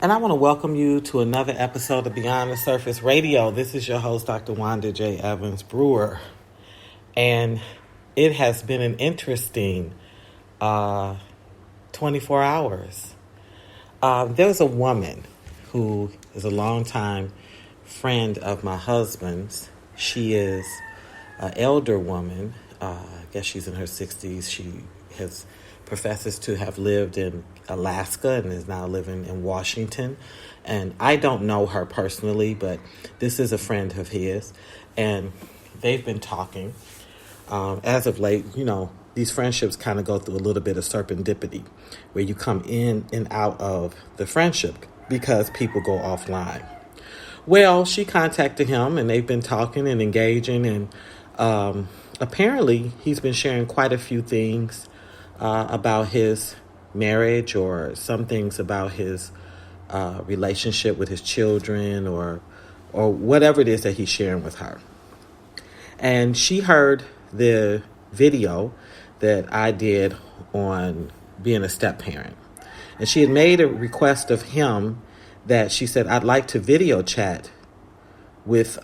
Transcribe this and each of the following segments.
And I want to welcome you to another episode of Beyond the Surface Radio. This is your host, Dr. Wanda J. Evans-Brewer. And it has been an interesting 24 hours. There's a woman who is a longtime friend of my husband's. She is an elder woman. I guess she's in her 60s. She professes to have lived in Alaska and is now living in Washington. And I don't know her personally, but this is a friend of his. And they've been talking. As of late, these friendships kind of go through a little bit of serendipity, where you come in and out of the friendship because people go offline. Well, she contacted him and they've been talking and engaging, and apparently he's been sharing quite a few things about his marriage, or some things about his relationship with his children, or whatever it is that he's sharing with her. And she heard the video that I did on being a step-parent. And she had made a request of him that she said, I'd like to video chat with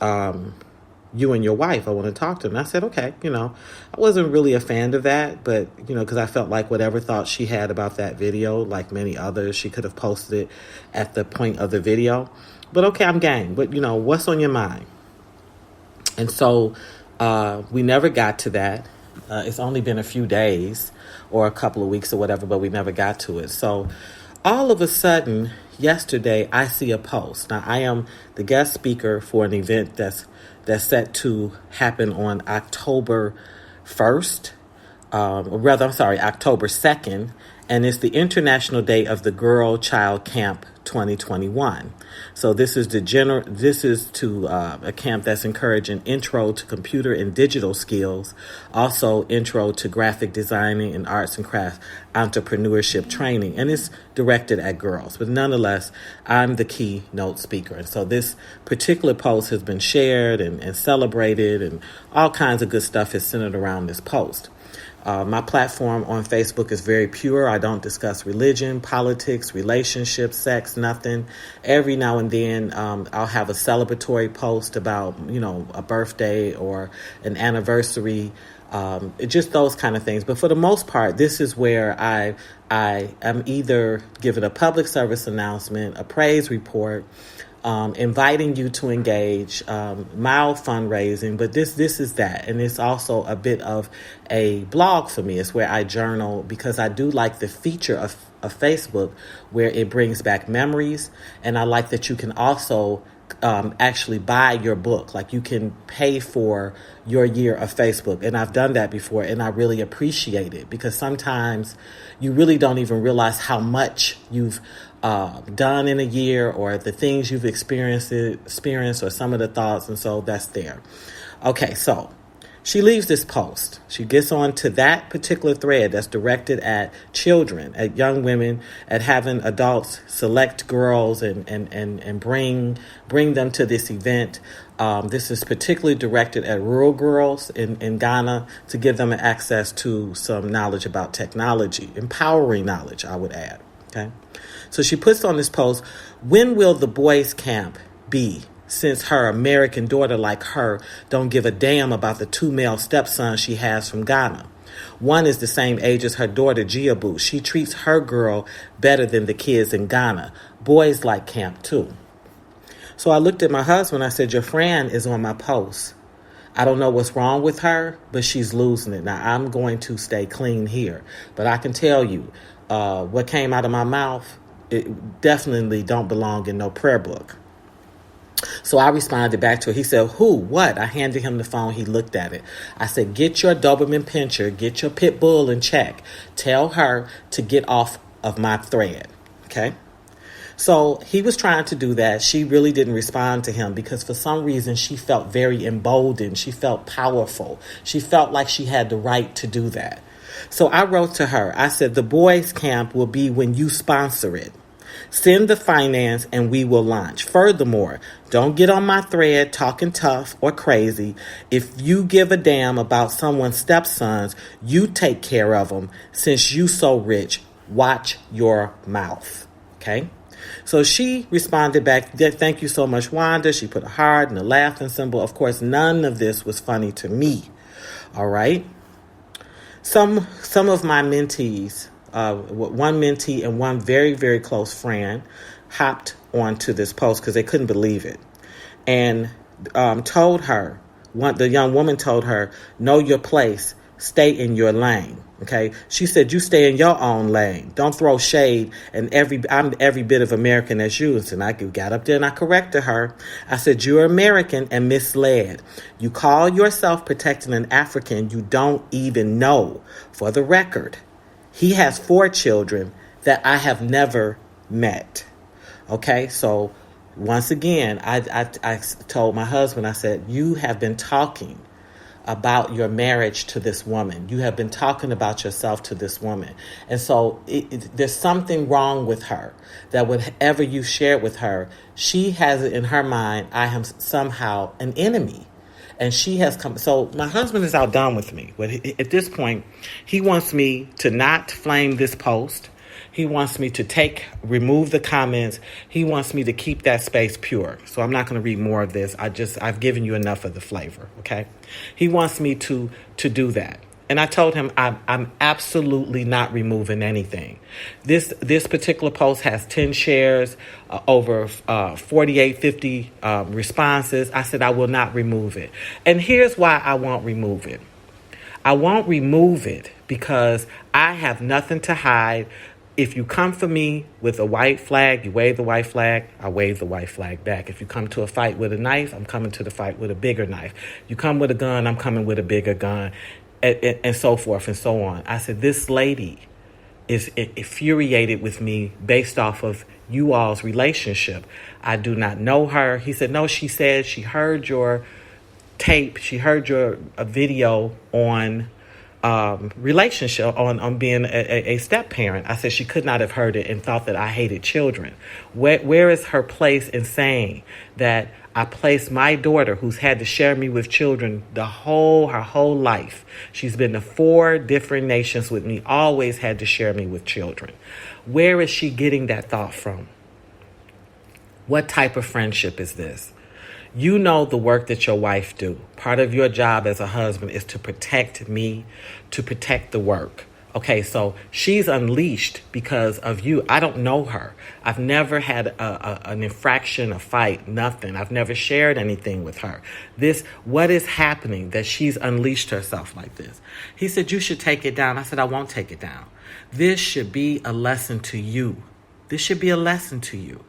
you and your wife. I want to talk to him. And I said, okay, I wasn't really a fan of that, but, because I felt like whatever thought she had about that video, like many others, she could have posted it at the point of the video. But okay, I'm game. But, what's on your mind? And so we never got to that. It's only been a few days or a couple of weeks or whatever, but we never got to it. So all of a sudden, yesterday, I see a post. Now, I am the guest speaker for an event that's set to happen on October 1st, October 2nd, and it's the International Day of the Girl Child Camp 2021. So this is a camp that's encouraging intro to computer and digital skills, also intro to graphic designing and arts and crafts entrepreneurship training, and it's directed at girls. But nonetheless, I'm the keynote speaker, and so this particular post has been shared and celebrated, and all kinds of good stuff is centered around this post. My platform on Facebook is very pure. I don't discuss religion, politics, relationships, sex, nothing. Every now and then, I'll have a celebratory post about, a birthday or an anniversary, just those kind of things. But for the most part, this is where I am either giving a public service announcement, a praise report, inviting you to engage, mild fundraising, but this is that. And it's also a bit of a blog for me. It's where I journal, because I do like the feature of Facebook where it brings back memories. And I like that you can also actually buy your book. Like, you can pay for your year of Facebook. And I've done that before, and I really appreciate it, because sometimes you really don't even realize how much you've done in a year, or the things you've experienced, or some of the thoughts. And so that's there. Okay, so she leaves this post. She gets on to that particular thread that's directed at children, at young women, at having adults select girls and bring them to this event. This is particularly directed at rural girls in Ghana, to give them access to some knowledge about technology, empowering knowledge, I would add. Okay. So she puts on this post, when will the boys' camp be, since her American daughter like her don't give a damn about the 2 male stepsons she has from Ghana? One is the same age as her daughter, Giabu. She treats her girl better than the kids in Ghana. Boys like camp too. So I looked at my husband. I said, your friend is on my post. I don't know what's wrong with her, but she's losing it. Now, I'm going to stay clean here. But I can tell you, what came out of my mouth, it definitely don't belong in no prayer book. So I responded back to her. He said, who? What? I handed him the phone. He looked at it. I said, get your Doberman Pinscher, get your pit bull in check. Tell her to get off of my thread. Okay? So he was trying to do that. She really didn't respond to him, because for some reason she felt very emboldened. She felt powerful. She felt like she had the right to do that. So I wrote to her. I said, the boys' camp will be when you sponsor it. Send the finance and we will launch. Furthermore, don't get on my thread talking tough or crazy. If you give a damn about someone's stepsons, you take care of them. Since you so rich, watch your mouth. Okay? So she responded back, thank you so much, Wanda. She put a heart and a laughing symbol. Of course, none of this was funny to me. All right. Some of my mentees, one mentee and one very, very close friend, hopped onto this post because they couldn't believe it, and told her, the young woman told her, know your place, stay in your lane. Okay, she said, you stay in your own lane. Don't throw shade. And I'm every bit of American as you. And I got up there and I corrected her. I said, you're American and misled. You call yourself protecting an African you don't even know. For the record, he has 4 children that I have never met. Okay, so once again, I told my husband, I said, you have been talking about your marriage to this woman. You have been talking about yourself to this woman. And so there's something wrong with her, that whatever you shared with her, she has it in her mind, I am somehow an enemy. And she has come. So my husband is outdone with me. But at this point, he wants me to not flame this post. He wants me to remove the comments. He wants me to keep that space pure. So I'm not going to read more of this. I've given you enough of the flavor. Okay. He wants me to do that. And I told him I'm absolutely not removing anything. This particular post has 10 shares, over 48, 50 responses. I said I will not remove it. And here's why I won't remove it. I won't remove it because I have nothing to hide. If you come for me with a white flag, you wave the white flag, I wave the white flag back. If you come to a fight with a knife, I'm coming to the fight with a bigger knife. You come with a gun, I'm coming with a bigger gun, and so forth and so on. I said, this lady is infuriated with me based off of you all's relationship. I do not know her. He said, no, she said she heard your tape. She heard your video on relationship, on being a step parent. I said she could not have heard it and thought that I hated children. Where is her place in saying that I placed my daughter, who's had to share me with children her whole life? She's been to 4 different nations with me, always had to share me with children. Where is she getting that thought from? What type of friendship is this? You know the work that your wife do. Part of your job as a husband is to protect me, to protect the work. Okay, so she's unleashed because of you. I don't know her. I've never had an infraction, a fight, nothing. I've never shared anything with her. What is happening that she's unleashed herself like this? He said, you should take it down. I said, I won't take it down. This should be a lesson to you. This should be a lesson to you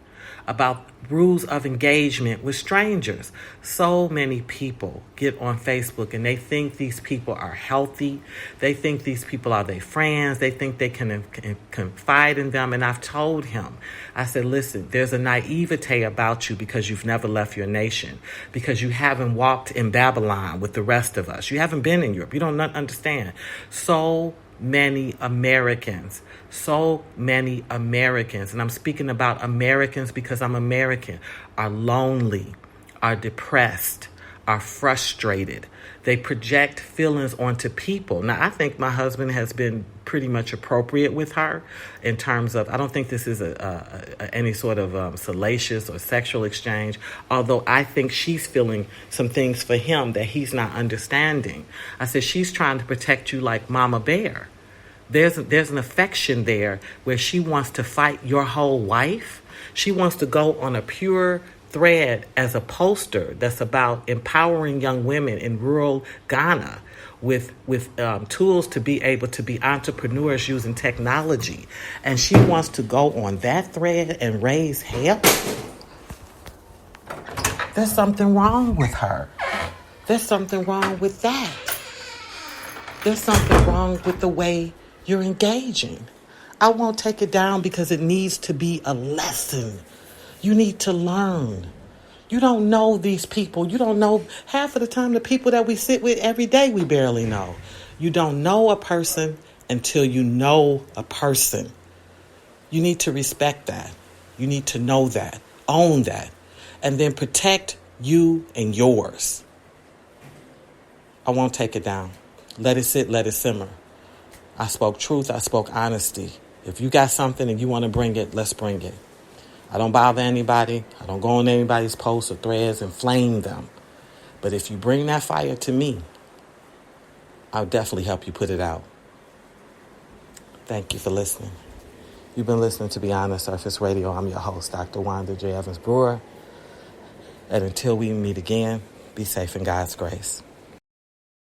about rules of engagement with strangers. So many people get on Facebook and they think these people are healthy. They think these people are their friends. They think they can confide in them. And I've told him, I said, listen, there's a naivete about you because you've never left your nation, because you haven't walked in Babylon with the rest of us. You haven't been in Europe. You don't understand. So many Americans, and I'm speaking about Americans because I'm American, are lonely, are depressed, are frustrated. They project feelings onto people. Now, I think my husband has been pretty much appropriate with her in terms of, I don't think this is any sort of salacious or sexual exchange, although I think she's feeling some things for him that he's not understanding. I said, she's trying to protect you like Mama Bear. There's an affection there where she wants to fight your whole life. She wants to go on a pure thread as a poster that's about empowering young women in rural Ghana with tools to be able to be entrepreneurs using technology. And she wants to go on that thread and raise hell. There's something wrong with her. There's something wrong with that. There's something wrong with the way you're engaging. I won't take it down because it needs to be a lesson. You need to learn. You don't know these people. You don't know half of the time the people that we sit with every day we barely know. You don't know a person until you know a person. You need to respect that. You need to know that, own that, and then protect you and yours. I won't take it down. Let it sit, let it simmer. I spoke truth. I spoke honesty. If you got something and you want to bring it, let's bring it. I don't bother anybody. I don't go on anybody's posts or threads and flame them. But if you bring that fire to me, I'll definitely help you put it out. Thank you for listening. You've been listening to Beyond the Surface Radio. I'm your host, Dr. Wanda J. Evans-Brewer. And until we meet again, be safe in God's grace.